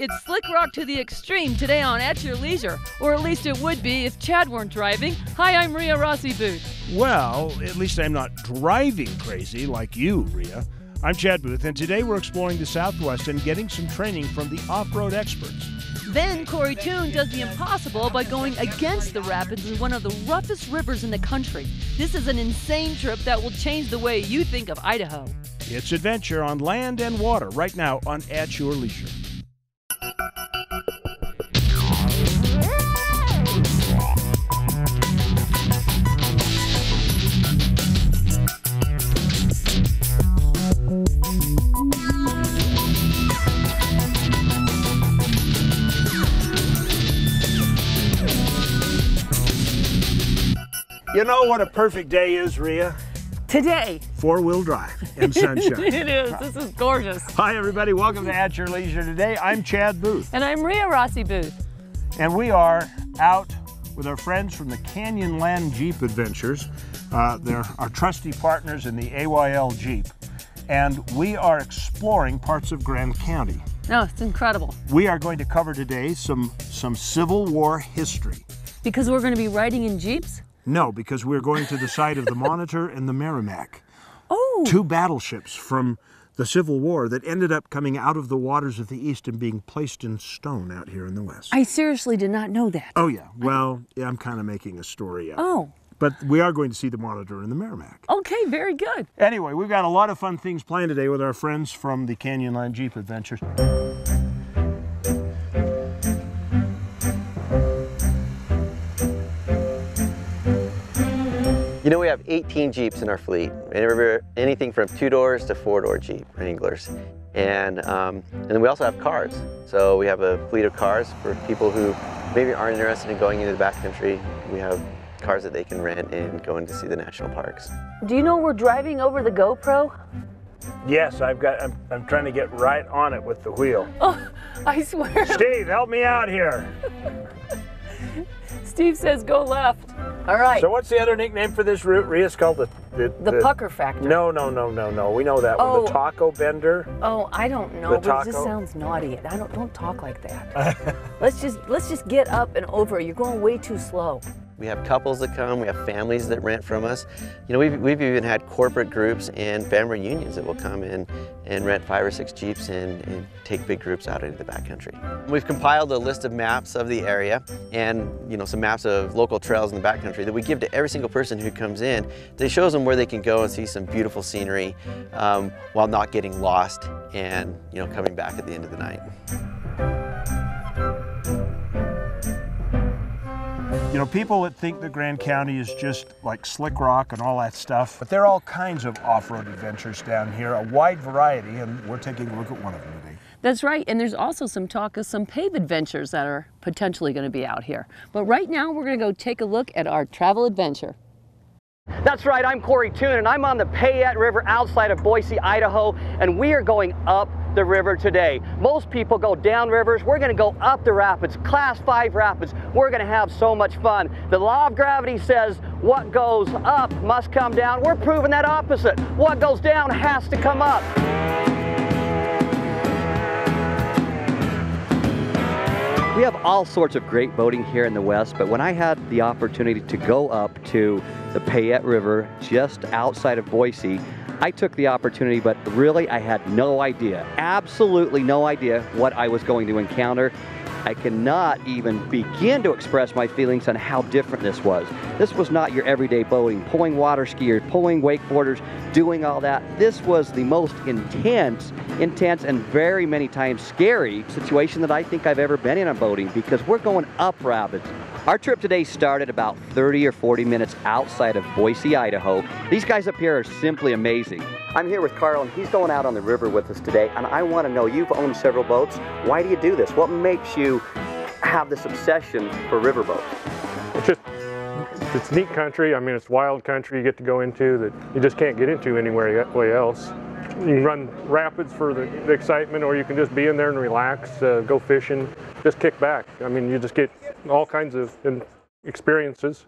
It's slick rock to the extreme today on At Your Leisure, or at least it would be if Chad weren't driving. Hi, I'm Ria Rossi Booth. Well, at least I'm not driving crazy like you, Ria. I'm Chad Booth, and today we're exploring the Southwest and getting some training from the off-road experts. Then Kory Toon does the impossible by going against the rapids in one of the roughest rivers in the country. This is an insane trip that will change the way you think of Idaho. It's adventure on land and water right now on At Your Leisure. You know what a perfect day is, Ria? Today. Four-wheel drive and sunshine. It is. This is gorgeous. Hi, everybody. Welcome to At Your Leisure today. I'm Chad Booth. And I'm Ria Rossi Booth. And we are out with our friends from the Canyonland Jeep Adventures. They're our trusty partners in the AYL Jeep. And we are exploring parts of Grand County. Oh, it's incredible. We are going to cover today some Civil War history. Because we're going to be riding in Jeeps? No, because we're going to the site of the Monitor and the Merrimack. Oh! Two battleships from the Civil War that ended up coming out of the waters of the East and being placed in stone out here in the West. I seriously did not know that. Oh, yeah. Well, yeah, I'm kind of making a story out. Oh. But we are going to see the Monitor and the Merrimack. Okay, very good. Anyway, we've got a lot of fun things planned today with our friends from the Canyonland Jeep Adventures. You know, we have 18 Jeeps in our fleet, anything from 2-doors to 4-door Jeep Wranglers. And then we also have cars. So we have a fleet of cars for people who maybe aren't interested in going into the backcountry. We have cars that they can rent and go in to see the national parks. Do you know we're driving over the GoPro? Yes, I'm trying to get right on it with the wheel. Oh, I swear. Steve, help me out here. Steve says go left. All right. So what's the other nickname for this route? Ria's called the Pucker Factor. No. We know that one. The Taco Bender. Oh, I don't know, but it just sounds naughty. Don't talk like that. let's just get up and over. You're going way too slow. We have couples that come, we have families that rent from us. You know, we've even had corporate groups and family reunions that will come in and rent 5 or 6 Jeeps and take big groups out into the backcountry. We've compiled a list of maps of the area and, you know, some maps of local trails in the backcountry that we give to every single person who comes in. That shows them where they can go and see some beautiful scenery while not getting lost and, you know, coming back at the end of the night. You know, people that think that Grand County is just like slick rock and all that stuff, but there are all kinds of off-road adventures down here, a wide variety, and we're taking a look at one of them today. That's right, and there's also some talk of some pave adventures that are potentially going to be out here. But right now, we're going to go take a look at our travel adventure. That's right, I'm Kory Toon, and I'm on the Payette River outside of Boise, Idaho, and we are going up the river today. Most people go down rivers. We're going to go up the rapids, Class 5 rapids. We're going to have so much fun. The law of gravity says what goes up must come down. We're proving that opposite. What goes down has to come up. We have all sorts of great boating here in the West, but when I had the opportunity to go up to the Payette River just outside of Boise, I took the opportunity, but really I had no idea, absolutely no idea what I was going to encounter. I cannot even begin to express my feelings on how different this was. This was not your everyday boating, pulling water skiers, pulling wakeboarders, doing all that. This was the most intense and very many times scary situation that I think I've ever been in on boating, because we're going up rapids. Our trip today started about 30 or 40 minutes outside of Boise, Idaho. These guys up here are simply amazing. I'm here with Carl, and he's going out on the river with us today, and I want to know, you've owned several boats. Why do you do this? What makes you have this obsession for riverboats? It's neat country. I mean, it's wild country you get to go into that you just can't get into anywhere else. You can run rapids for the excitement, or you can just be in there and relax, go fishing, just kick back. I mean, you just get all kinds of experiences.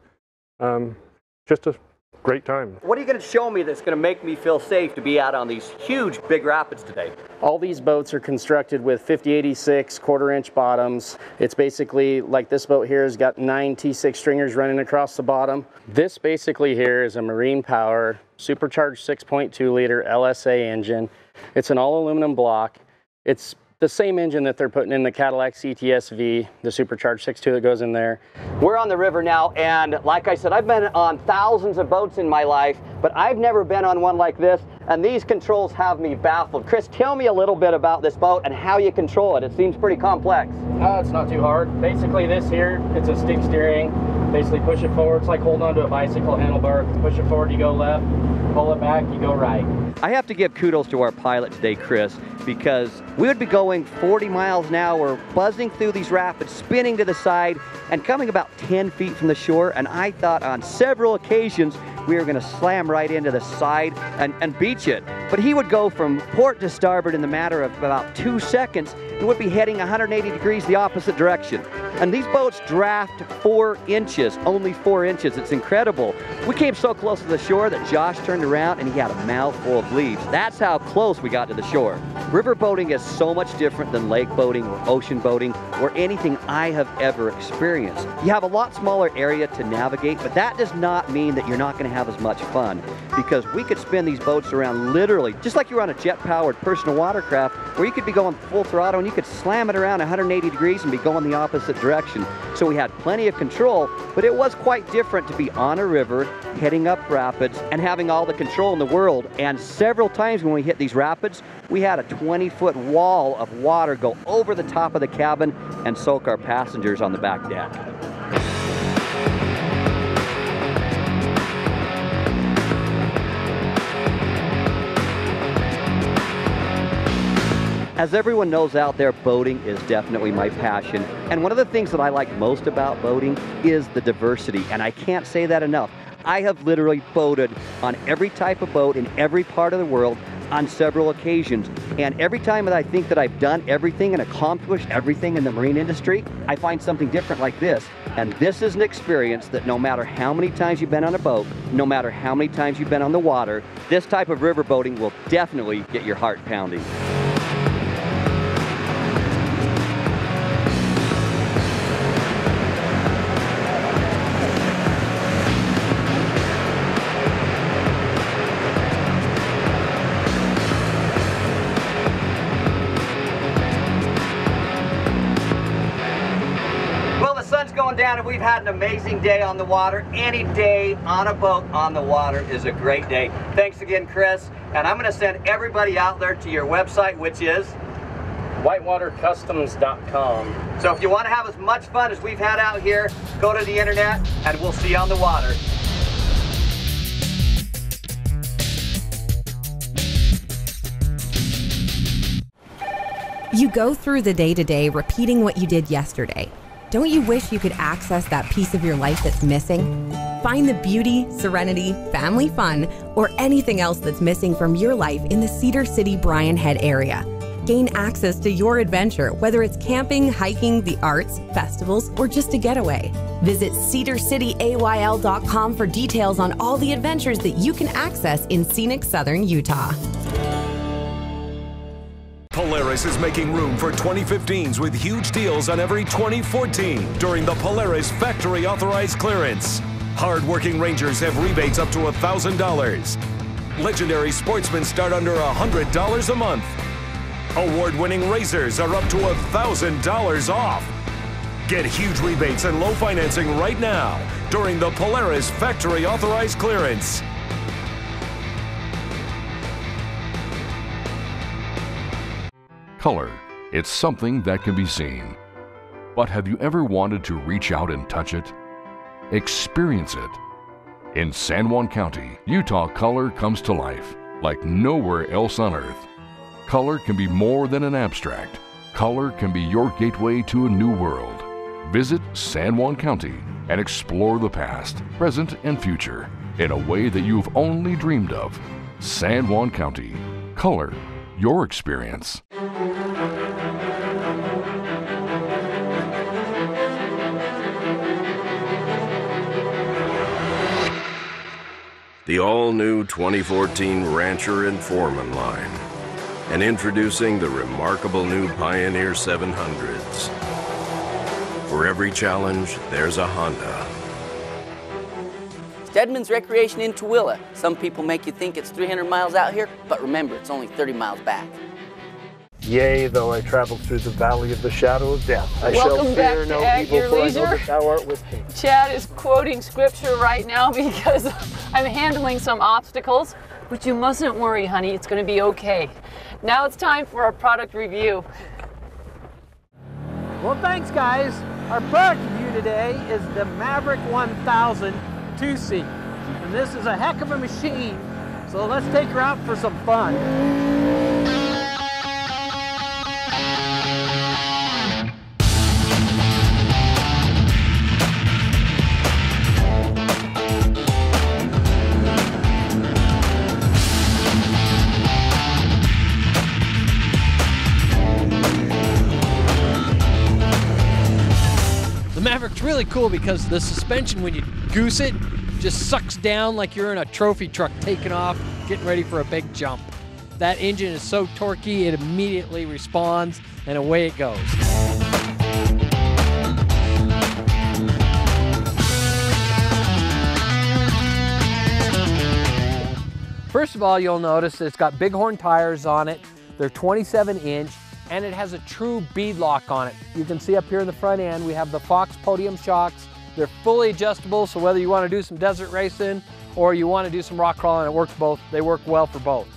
Just a great time. What are you going to show me that's going to make me feel safe to be out on these huge big rapids today? All these boats are constructed with 5086 quarter-inch bottoms. It's basically like this boat here has got 9 T6 stringers running across the bottom. This basically here is a Marine Power supercharged 6.2 liter LSA engine. It's an all aluminum block. It's the same engine that they're putting in the Cadillac CTS-V, the supercharged 6.2 that goes in there. We're on the river now, and like I said, I've been on thousands of boats in my life, but I've never been on one like this, and these controls have me baffled. Chris, tell me a little bit about this boat and how you control it. It seems pretty complex. It's not too hard. Basically this here, it's a stick steering. Basically push it forward. It's like holding onto a bicycle handlebar. Push it forward, you go left. Pull it back, you go right. I have to give kudos to our pilot today, Chris, because we would be going 40 miles an hour, buzzing through these rapids, spinning to the side, and coming about 10 feet from the shore, and I thought on several occasions we were going to slam right into the side and beach it. But he would go from port to starboard in the matter of about 2 seconds and would be heading 180 degrees the opposite direction. And these boats draft 4 inches, only 4 inches. It's incredible. We came so close to the shore that Josh turned around and he had a mouthful of leaves. That's how close we got to the shore. River boating is so much different than lake boating or ocean boating or anything I have ever experienced. You have a lot smaller area to navigate, but that does not mean that you're not going to have as much fun, because we could spin these boats around literally just like you're on a jet-powered personal watercraft, where you could be going full throttle and you could slam it around 180 degrees and be going the opposite direction. So we had plenty of control, but it was quite different to be on a river, heading up rapids, and having all the control in the world. And several times when we hit these rapids, we had a 20-foot wall of water go over the top of the cabin and soak our passengers on the back deck. As everyone knows out there, boating is definitely my passion. And one of the things that I like most about boating is the diversity. And I can't say that enough. I have literally boated on every type of boat in every part of the world on several occasions. And every time that I think that I've done everything and accomplished everything in the marine industry, I find something different like this. And this is an experience that no matter how many times you've been on a boat, no matter how many times you've been on the water, this type of river boating will definitely get your heart pounding. Down, and we've had an amazing day on the water. Any day on a boat on the water is a great day. Thanks again, Chris. And I'm going to send everybody out there to your website, which is whitewatercustoms.com. So if you want to have as much fun as we've had out here, go to the internet and we'll see you on the water. You go through the day-to-day repeating what you did yesterday. Don't you wish you could access that piece of your life that's missing? Find the beauty, serenity, family fun, or anything else that's missing from your life in the Cedar City, Bryan Head area. Gain access to your adventure, whether it's camping, hiking, the arts, festivals, or just a getaway. Visit cedarcityayl.com for details on all the adventures that you can access in scenic southern Utah. Polaris is making room for 2015s with huge deals on every 2014 during the Polaris Factory Authorized Clearance. Hard-working Rangers have rebates up to $1,000. Legendary Sportsmen start under $100 a month. Award-winning RZRs are up to $1,000 off. Get huge rebates and low financing right now during the Polaris Factory Authorized Clearance. Color. It's something that can be seen. But have you ever wanted to reach out and touch it? Experience it. In San Juan County, Utah, color comes to life like nowhere else on earth. Color can be more than an abstract. Color can be your gateway to a new world. Visit San Juan County and explore the past, present, and future in a way that you've only dreamed of. San Juan County. Color your experience. the all-new 2014 Rancher and Foreman line, and introducing the remarkable new Pioneer 700s. For every challenge, there's a Honda. Stedman's Recreation in Tooele. Some people make you think it's 300 miles out here, but remember, it's only 30 miles back. Yea, though I travel through the valley of the shadow of death, I Welcome shall back fear to no At evil, Your for I know Leisure. that thou art with me. Chad is quoting scripture right now because I'm handling some obstacles, but you mustn't worry, honey, it's going to be okay. Now it's time for our product review. Well, thanks, guys. Our product review today is the Maverick 1000 2-seat. And this is a heck of a machine, so let's take her out for some fun. The Maverick's really cool because the suspension, when you goose it, just sucks down like you're in a trophy truck taking off, getting ready for a big jump. That engine is so torquey, it immediately responds, and away it goes. First of all, you'll notice that it's got bighorn tires on it. They're 27-inch, and it has a true bead lock on it. You can see up here in the front end, we have the Fox podium shocks. They're fully adjustable, so whether you want to do some desert racing or you want to do some rock crawling, it works both. They work well for both.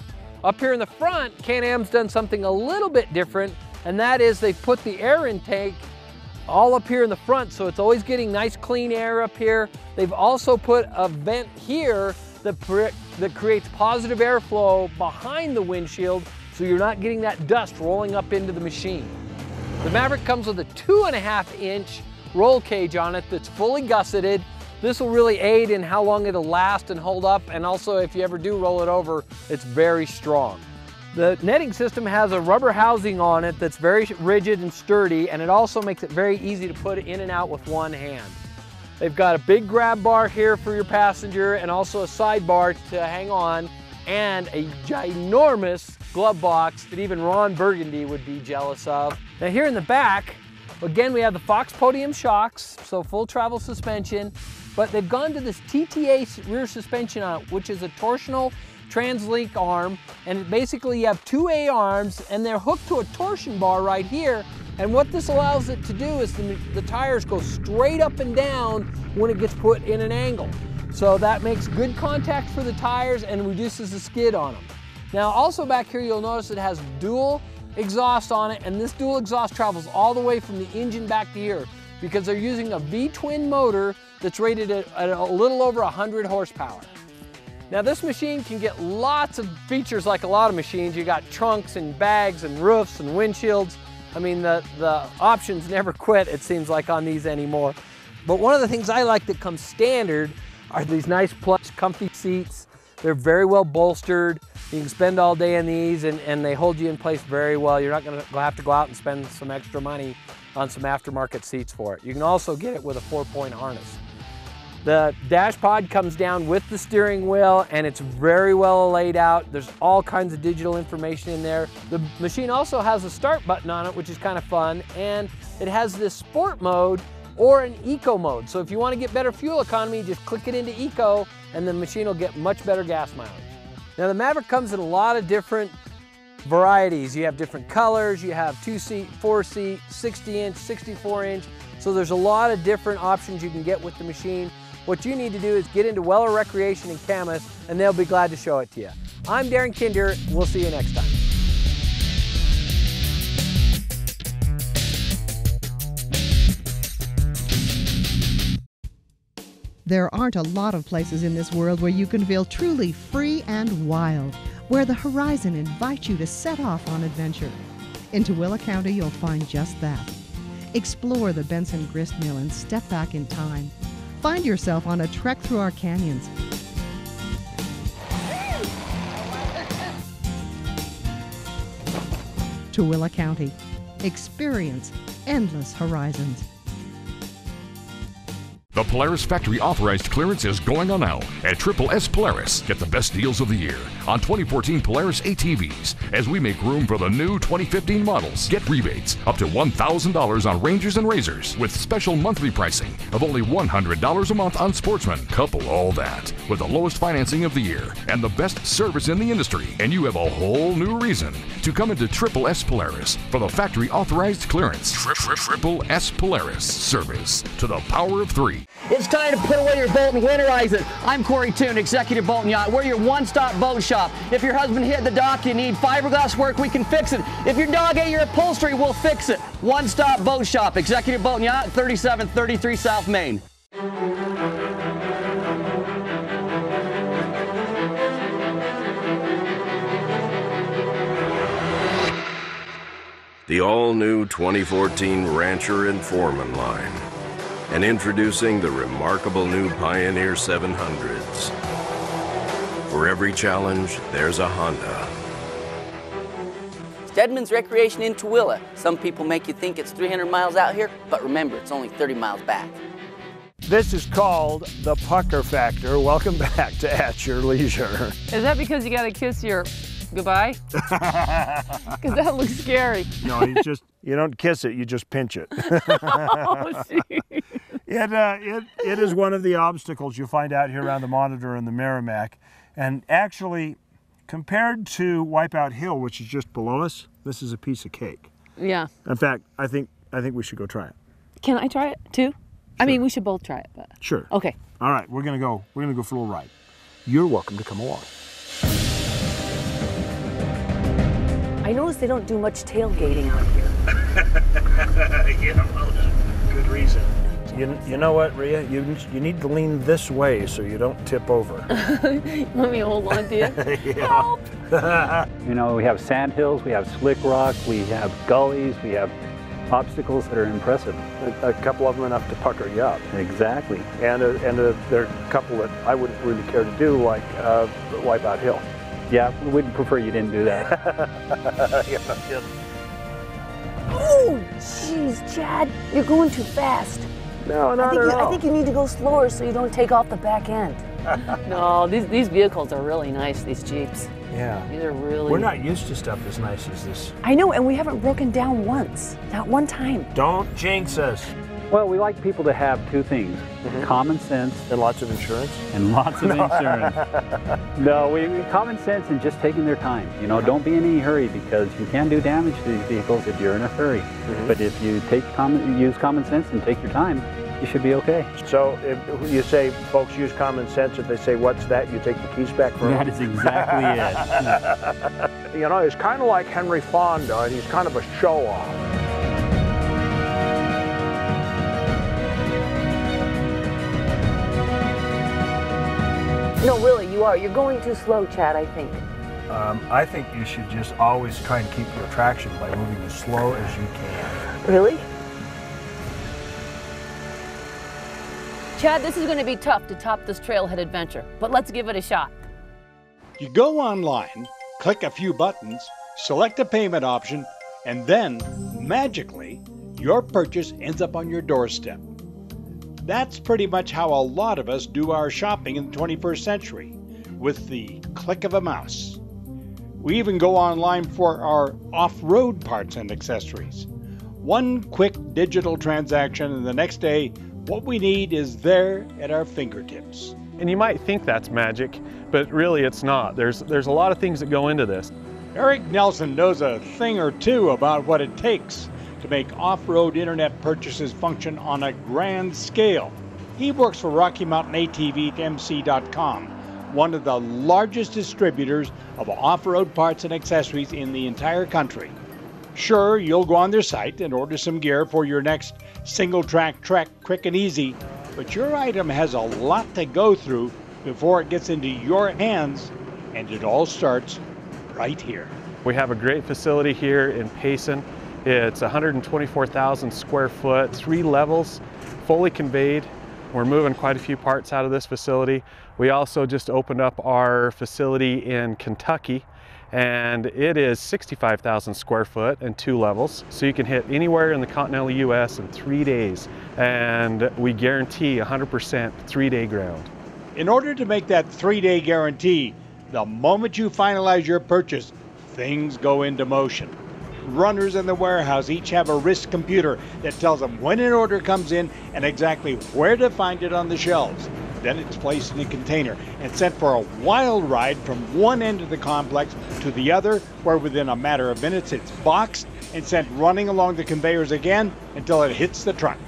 Up here in the front, Can Am's done something a little bit different, and that is they've put the air intake all up here in the front, so it's always getting nice clean air up here. They've also put a vent here that creates positive airflow behind the windshield, so you're not getting that dust rolling up into the machine. The Maverick comes with a 2.5-inch roll cage on it that's fully gusseted. This will really aid in how long it'll last and hold up, and also if you ever do roll it over, it's very strong. The netting system has a rubber housing on it that's very rigid and sturdy, and it also makes it very easy to put in and out with one hand. They've got a big grab bar here for your passenger and also a side bar to hang on, and a ginormous glove box that even Ron Burgundy would be jealous of. Now here in the back, again, we have the Fox podium shocks, so full travel suspension, but they've gone to this TTA rear suspension on it, which is a torsional trans-link arm, and basically you have two A arms and they're hooked to a torsion bar right here, and what this allows it to do is the tires go straight up and down when it gets put in an angle. So that makes good contact for the tires and reduces the skid on them. Now also back here you'll notice it has dual exhaust on it, and this dual exhaust travels all the way from the engine back to here because they're using a V-twin motor that's rated at a little over 100 horsepower. Now this machine can get lots of features like a lot of machines. You got trunks and bags and roofs and windshields. I mean, the options never quit, it seems like, on these anymore. But one of the things I like that comes standard are these nice plush, comfy seats. They're very well bolstered. You can spend all day in these and they hold you in place very well. You're not gonna have to go out and spend some extra money on some aftermarket seats for it. You can also get it with a 4-point harness. The dash pod comes down with the steering wheel and it's very well laid out. There's all kinds of digital information in there. The machine also has a start button on it, which is kind of fun, and it has this sport mode or an eco mode. So if you want to get better fuel economy, just click it into eco and the machine will get much better gas mileage. Now the Maverick comes in a lot of different varieties. You have different colors, you have 2-seat, 4-seat, 60-inch, 64-inch. So there's a lot of different options you can get with the machine. What you need to do is get into Weller Recreation in Camas and they'll be glad to show it to you. I'm Darren Kinder, we'll see you next time. There aren't a lot of places in this world where you can feel truly free and wild, where the horizon invites you to set off on adventure. In Tooele County, you'll find just that. Explore the Benson Grist Mill and step back in time. Find yourself on a trek through our canyons. Tooele County. Experience endless horizons. The Polaris factory authorized clearance is going on now at Triple S Polaris. Get the best deals of the year on 2014 Polaris ATVs as we make room for the new 2015 models. Get rebates up to $1,000 on Rangers and Razors with special monthly pricing of only $100 a month on Sportsman. Couple all that with the lowest financing of the year and the best service in the industry, and you have a whole new reason to come into Triple S Polaris for the factory authorized clearance. Triple S Polaris. Service to the power of 3. It's time to put away your boat and winterize it. I'm Kory Toon, Executive Boat and Yacht. We're your one-stop boat shop. If your husband hit the dock, you need fiberglass work, we can fix it. If your dog ate your upholstery, we'll fix it. One-stop boat shop, Executive Boat and Yacht, 3733 South Main. The all-new 2014 Rancher and Foreman line. And introducing the remarkable new Pioneer 700s. For every challenge, there's a Honda. Stedman's Recreation in Tooele. Some people make you think it's 300 miles out here, but remember, it's only 30 miles back. This is called the pucker factor. Welcome back to At Your Leisure. Is that because you got to kiss your goodbye? Because that looks scary. No, you don't kiss it, you just pinch it. Oh, gee. It is one of the obstacles you find out here around the Monitor and the Merrimack. And actually, compared to Wipeout Hill, which is just below us, this is a piece of cake. Yeah. In fact, I think we should go try it. Can I try it too? Sure. I mean, we should both try it, but. Sure. Okay. All right, we're gonna go for a little ride. You're welcome to come along. I noticed they don't do much tailgating out here. Yeah, well, good reason. You know what, Ria? You need to lean this way so you don't tip over. Let me hold on to you. Help! You know, we have sand hills, we have slick rock, we have gullies, we have obstacles that are impressive. A couple of them enough to pucker you up. Exactly. And there are a couple that I wouldn't really care to do, like Wipeout Hill. Yeah, we'd prefer you didn't do that. Yeah. Oh, jeez, Chad, you're going too fast. No, not at all. I think you need to go slower so you don't take off the back end. No, these vehicles are really nice, these Jeeps. Yeah. These are really... We're not used to stuff as nice as this. I know, and we haven't broken down once. Not one time. Don't jinx us. Well, we like people to have two things, common sense. And lots of insurance. And lots of insurance. No, common sense and just taking their time. You know, don't be in any hurry because you can do damage to these vehicles if you're in a hurry. But if you use common sense and take your time, you should be okay. So if you say folks use common sense, if they say, what's that, you take the keys back from them? That is exactly it. You know, he's kind of like Henry Fonda, and he's kind of a show-off. No, really, you are. You're going too slow, Chad, I think. I think you should just always try and keep your traction by moving as slow as you can. Really? Chad, this is going to be tough to top this trailhead adventure, but let's give it a shot. You go online, click a few buttons, select a payment option, and then, magically, your purchase ends up on your doorstep. That's pretty much how a lot of us do our shopping in the 21st century, with the click of a mouse. We even go online for our off-road parts and accessories. One quick digital transaction, and the next day, what we need is there at our fingertips. And you might think that's magic, but really it's not. There's a lot of things that go into this. Eric Nelson knows a thing or two about what it takes to make off-road internet purchases function on a grand scale. He works for Rocky Mountain ATVMC.com, one of the largest distributors of off-road parts and accessories in the entire country. Sure, you'll go on their site and order some gear for your next single-track trek quick and easy, but your item has a lot to go through before it gets into your hands, and it all starts right here. We have a great facility here in Payson. It's 124,000 square foot, 3 levels, fully conveyed. We're moving quite a few parts out of this facility. We also just opened up our facility in Kentucky, and it is 65,000 square foot and 2 levels, so you can hit anywhere in the continental US in 3 days, and we guarantee 100% 3-day ground. In order to make that 3-day guarantee, the moment you finalize your purchase, things go into motion. Runners in the warehouse each have a wrist computer that tells them when an order comes in and exactly where to find it on the shelves. Then it's placed in a container and sent for a wild ride from one end of the complex to the other, where within a matter of minutes it's boxed and sent running along the conveyors again until it hits the truck.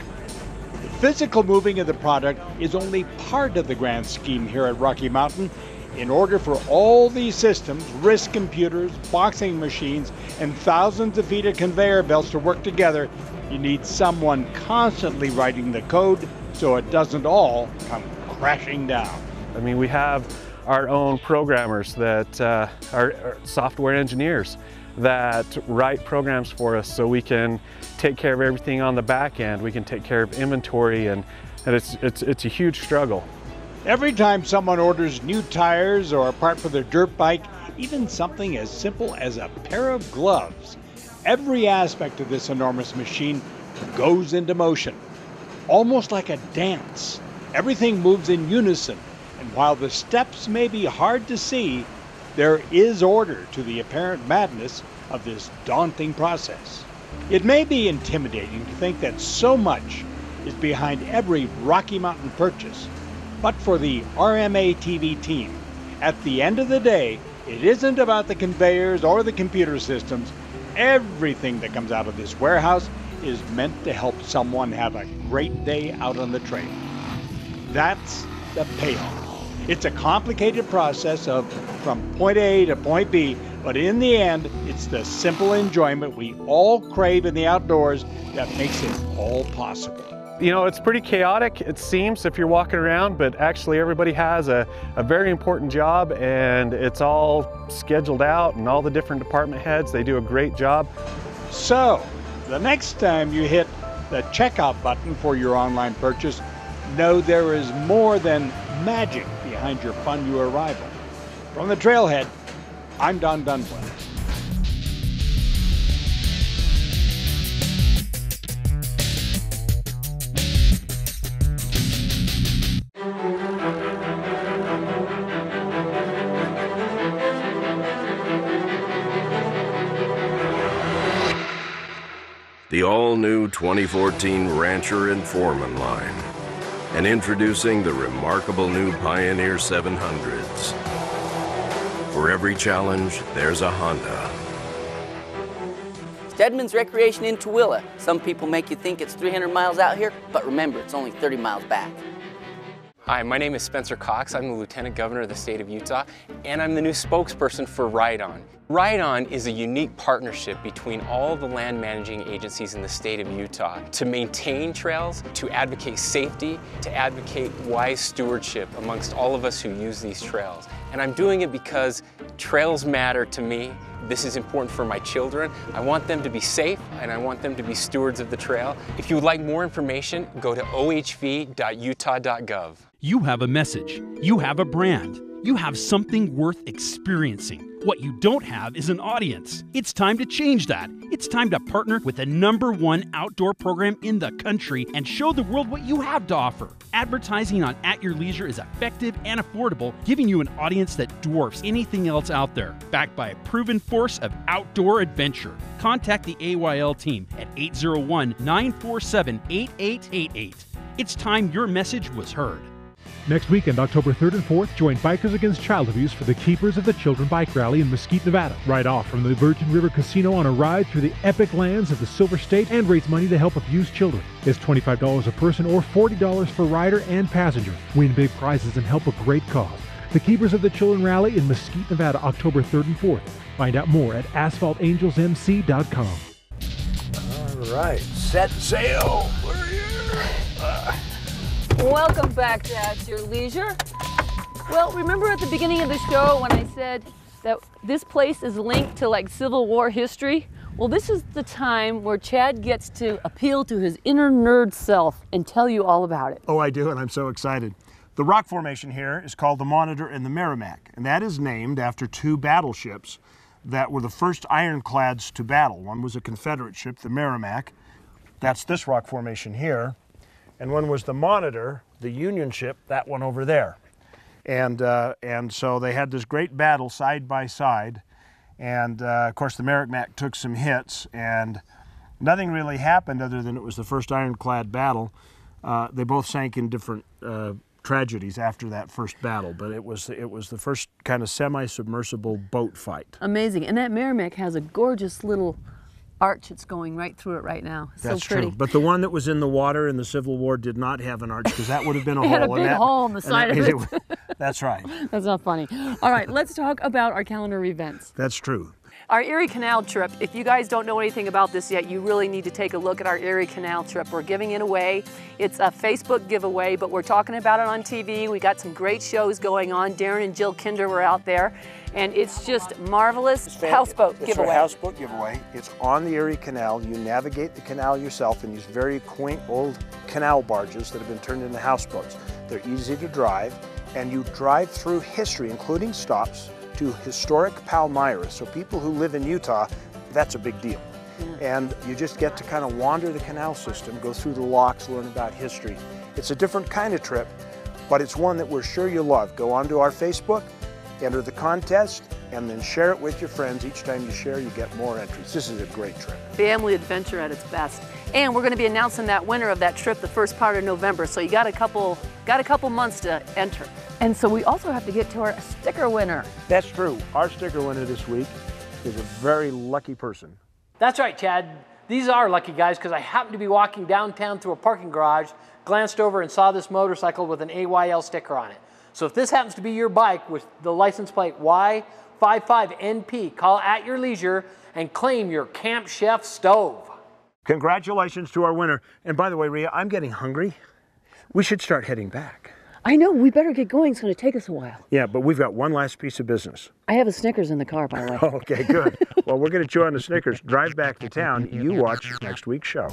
The physical moving of the product is only part of the grand scheme here at Rocky Mountain. In order for all these systems, wrist computers, boxing machines, and thousands of feet of conveyor belts to work together, you need someone constantly writing the code so it doesn't all come crashing down. I mean, we have our own programmers that are software engineers that write programs for us so we can take care of everything on the back end. We can take care of inventory, and it's a huge struggle. Every time someone orders new tires or a part for their dirt bike, even something as simple as a pair of gloves, every aspect of this enormous machine goes into motion. Almost like a dance, everything moves in unison, and while the steps may be hard to see, there is order to the apparent madness of this daunting process. It may be intimidating to think that so much is behind every Rocky Mountain purchase, but for the RMATV team, at the end of the day, it isn't about the conveyors or the computer systems. Everything that comes out of this warehouse is meant to help someone have a great day out on the trail. That's the payoff. It's a complicated process from point A to point B, but in the end, it's the simple enjoyment we all crave in the outdoors that makes it all possible. You know, it's pretty chaotic, it seems, if you're walking around, but actually everybody has a very important job, and it's all scheduled out, and all the different department heads, they do a great job. So, the next time you hit the checkout button for your online purchase, know there is more than magic behind your fun new arrival. From the trailhead, I'm Don Dunblin. The all-new 2014 Rancher and Foreman line, and introducing the remarkable new Pioneer 700s. For every challenge, there's a Honda. Stedman's Recreation in Tooele. Some people make you think it's 300 miles out here, but remember, it's only 30 miles back. Hi, my name is Spencer Cox. I'm the Lieutenant Governor of the state of Utah, and I'm the new spokesperson for Ride On. Ride On is a unique partnership between all the land managing agencies in the state of Utah to maintain trails, to advocate safety, to advocate wise stewardship amongst all of us who use these trails. And I'm doing it because trails matter to me. This is important for my children. I want them to be safe, and I want them to be stewards of the trail. If you would like more information, go to ohv.utah.gov. You have a message. You have a brand. You have something worth experiencing. What you don't have is an audience. It's time to change that. It's time to partner with the #1 outdoor program in the country and show the world what you have to offer. Advertising on At Your Leisure is effective and affordable, giving you an audience that dwarfs anything else out there, backed by a proven force of outdoor adventure. Contact the AYL team at 801-947-8888. It's time your message was heard. Next weekend, October 3rd and 4th, join Bikers Against Child Abuse for the Keepers of the Children Bike Rally in Mesquite, Nevada. Ride off from the Virgin River Casino on a ride through the epic lands of the Silver State and raise money to help abused children. It's $25 a person or $40 for rider and passenger. Win big prizes and help a great cause. The Keepers of the Children Rally in Mesquite, Nevada, October 3rd and 4th. Find out more at asphaltangelsmc.com. All right, set sail. We're here. Welcome back to At Your Leisure. Well, remember at the beginning of the show when I said that this place is linked to like Civil War history? Well, this is the time where Chad gets to appeal to his inner nerd self and tell you all about it. Oh, I do, and I'm so excited. The rock formation here is called the Monitor and the Merrimack, and that is named after two battleships that were the first ironclads to battle. One was a Confederate ship, the Merrimack. That's this rock formation here. And one was the Monitor, the Union ship, that one over there. And so they had this great battle side by side. And of course the Merrimack took some hits, and nothing really happened other than it was the first ironclad battle. They both sank in different tragedies after that first battle, but it was the first kind of semi-submersible boat fight. Amazing. And that Merrimack has a gorgeous little arch that's going right through it right now. It's That's so pretty. true. But the one that was in the water in the Civil War did not have an arch, because that would have been a It hole. had a big hole in the side of it. That's right. That's not funny. All right, let's talk about our calendar events. That's true. Our Erie Canal trip, if you guys don't know anything about this yet, you really need to take a look at our Erie Canal trip. We're giving it away. It's a Facebook giveaway, but we're talking about it on TV. We got some great shows going on. Darren and Jill Kinder were out there, and it's just marvelous. Houseboat giveaway. It's a houseboat giveaway. It's on the Erie Canal. You navigate the canal yourself in these very quaint old canal barges that have been turned into houseboats. They're easy to drive, and you drive through history, including stops, to historic Palmyra. So people who live in Utah, that's a big deal. And you just get to kind of wander the canal system, go through the locks, learn about history. It's a different kind of trip, but it's one that we're sure you'll love. Go onto our Facebook, enter the contest, and then share it with your friends. Each time you share, you get more entries. This is a great trip. Family adventure at its best. And we're going to be announcing that winner of that trip the first part of November, so you got a couple months to enter. And so we also have to get to our sticker winner. That's true. Our sticker winner this week is a very lucky person. That's right, Chad. These are lucky guys, because I happened to be walking downtown through a parking garage, glanced over and saw this motorcycle with an AYL sticker on it. So if this happens to be your bike with the license plate Y55NP, call at your leisure and claim your Camp Chef stove. Congratulations to our winner. And by the way, Ria, I'm getting hungry. We should start heading back. I know, we better get going. It's going to take us a while. Yeah, but we've got one last piece of business. I have a Snickers in the car, by the way. Okay, good. Well, we're going to chew on the Snickers, drive back to town. You watch next week's show.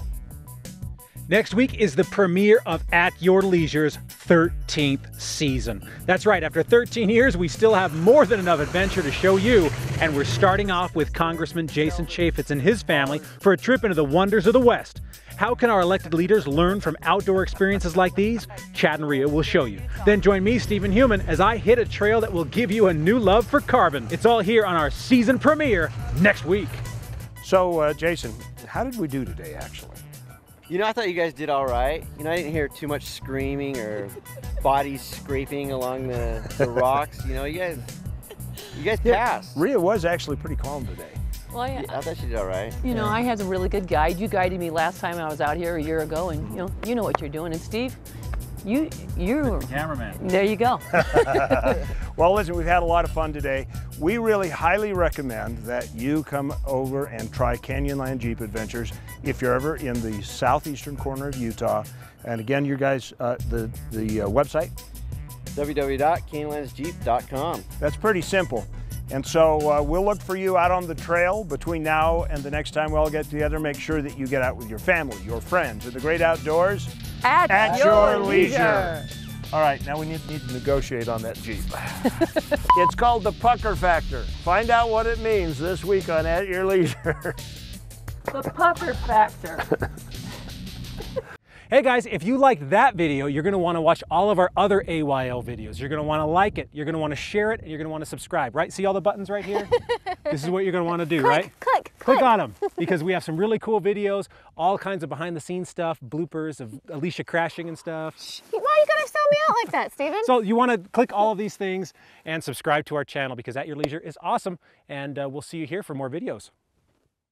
Next week is the premiere of At Your Leisure's 13th season. That's right, after 13 years, we still have more than enough adventure to show you, and we're starting off with Congressman Jason Chaffetz and his family for a trip into the wonders of the West. How can our elected leaders learn from outdoor experiences like these? Chad and Ria will show you. Then join me, Stephen Human, as I hit a trail that will give you a new love for carbon. It's all here on our season premiere next week. So, Jason, how did we do today, actually? You know, I thought you guys did all right. You know, I didn't hear too much screaming or bodies scraping along the rocks. You know, you guys passed. Ria was actually pretty calm today. Well, I thought she did all right. You know, I had a really good guide. You guided me last time I was out here a year ago, and you know what you're doing. And Steve, you're cameraman. There you go. Well, listen, we've had a lot of fun today. We really highly recommend that you come over and try Canyonland Jeep Adventures if you're ever in the southeastern corner of Utah. And again, you guys, the website? www.canyonlandsjeep.com. That's pretty simple. And so we'll look for you out on the trail between now and the next time we all get together. Make sure that you get out with your family, your friends, in the great outdoors. At your leisure. All right, now we need to negotiate on that Jeep. It's called the pucker factor. Find out what it means this week on At Your Leisure. The pucker factor. Hey guys, if you liked that video, you're going to want to watch all of our other AYL videos. You're going to want to like it, you're going to want to share it, and you're going to want to subscribe, right? See all the buttons right here? This is what you're going to want to do, right? Click on them, because we have some really cool videos, all kinds of behind-the-scenes stuff, bloopers of Alicia crashing and stuff. Why are you going to sell me out like that, Steven? So you want to click all of these things and subscribe to our channel, because At Your Leisure is awesome, and we'll see you here for more videos.